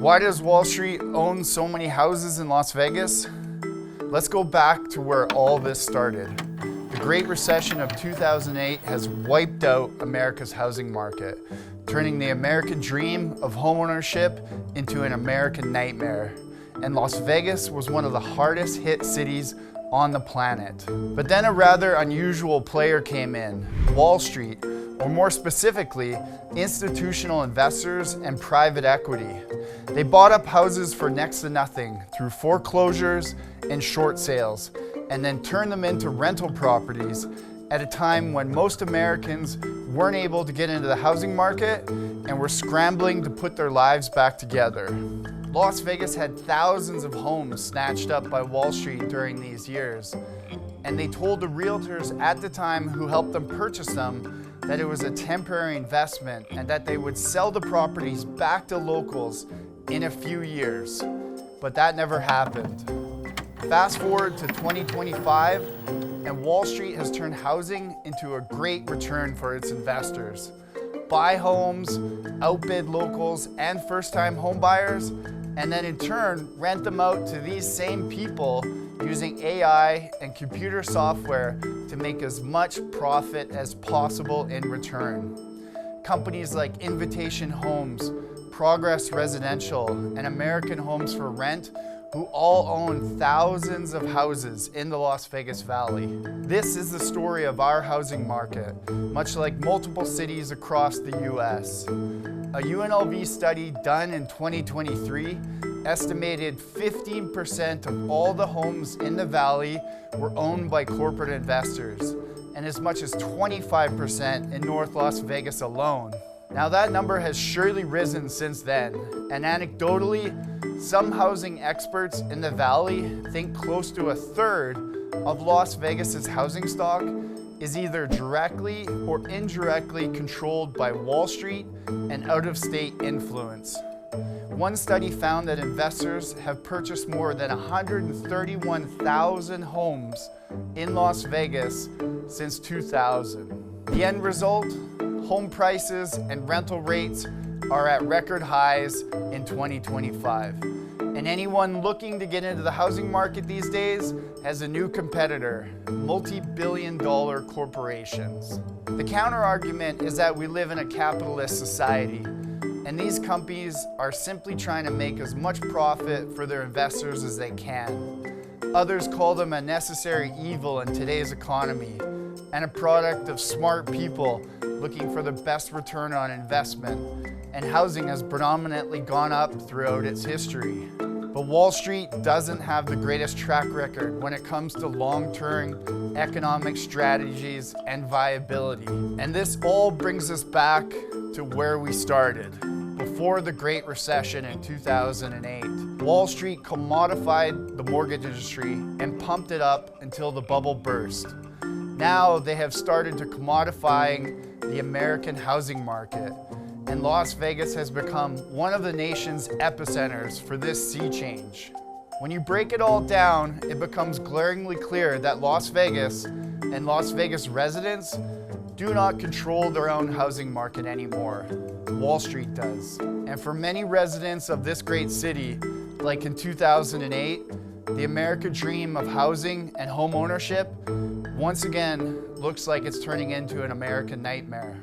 Why does Wall Street own so many houses in Las Vegas? Let's go back to where all this started. The Great Recession of 2008 has wiped out America's housing market, turning the American dream of homeownership into an American nightmare. And Las Vegas was one of the hardest hit cities on the planet. But then a rather unusual player came in, Wall Street, or more specifically, institutional investors and private equity. They bought up houses for next to nothing through foreclosures and short sales, and then turned them into rental properties at a time when most Americans weren't able to get into the housing market and were scrambling to put their lives back together. Las Vegas had thousands of homes snatched up by Wall Street during these years, and they told the realtors at the time who helped them purchase them that it was a temporary investment and that they would sell the properties back to locals in a few years. But that never happened. Fast forward to 2025, and Wall Street has turned housing into a great return for its investors. Buy homes, outbid locals and first-time home buyers, and then in turn rent them out to these same people using AI and computer software to make as much profit as possible in return. Companies like Invitation Homes, Progress Residential, and American Homes for Rent, who all own thousands of houses in the Las Vegas Valley. This is the story of our housing market, much like multiple cities across the US. A UNLV study done in 2023 estimated 15% of all the homes in the valley were owned by corporate investors, and as much as 25% in North Las Vegas alone. Now that number has surely risen since then, and anecdotally, some housing experts in the valley think close to a third of Las Vegas's housing stock is either directly or indirectly controlled by Wall Street and out-of-state influence. One study found that investors have purchased more than 131,000 homes in Las Vegas since 2000. The end result? Home prices and rental rates are at record highs in 2025. And anyone looking to get into the housing market these days has a new competitor, multi-billion-dollar corporations. The counter-argument is that we live in a capitalist society, and these companies are simply trying to make as much profit for their investors as they can. Others call them a necessary evil in today's economy and a product of smart people looking for the best return on investment, and housing has predominantly gone up throughout its history. But Wall Street doesn't have the greatest track record when it comes to long-term economic strategies and viability. And this all brings us back to where we started. Before the Great Recession in 2008, Wall Street commodified the mortgage industry and pumped it up until the bubble burst. Now they have started to commodifying the American housing market, and Las Vegas has become one of the nation's epicenters for this sea change. When you break it all down, it becomes glaringly clear that Las Vegas and Las Vegas residents do not control their own housing market anymore. Wall Street does. And for many residents of this great city, like in 2008, the American dream of housing and home ownership once again looks like it's turning into an American nightmare.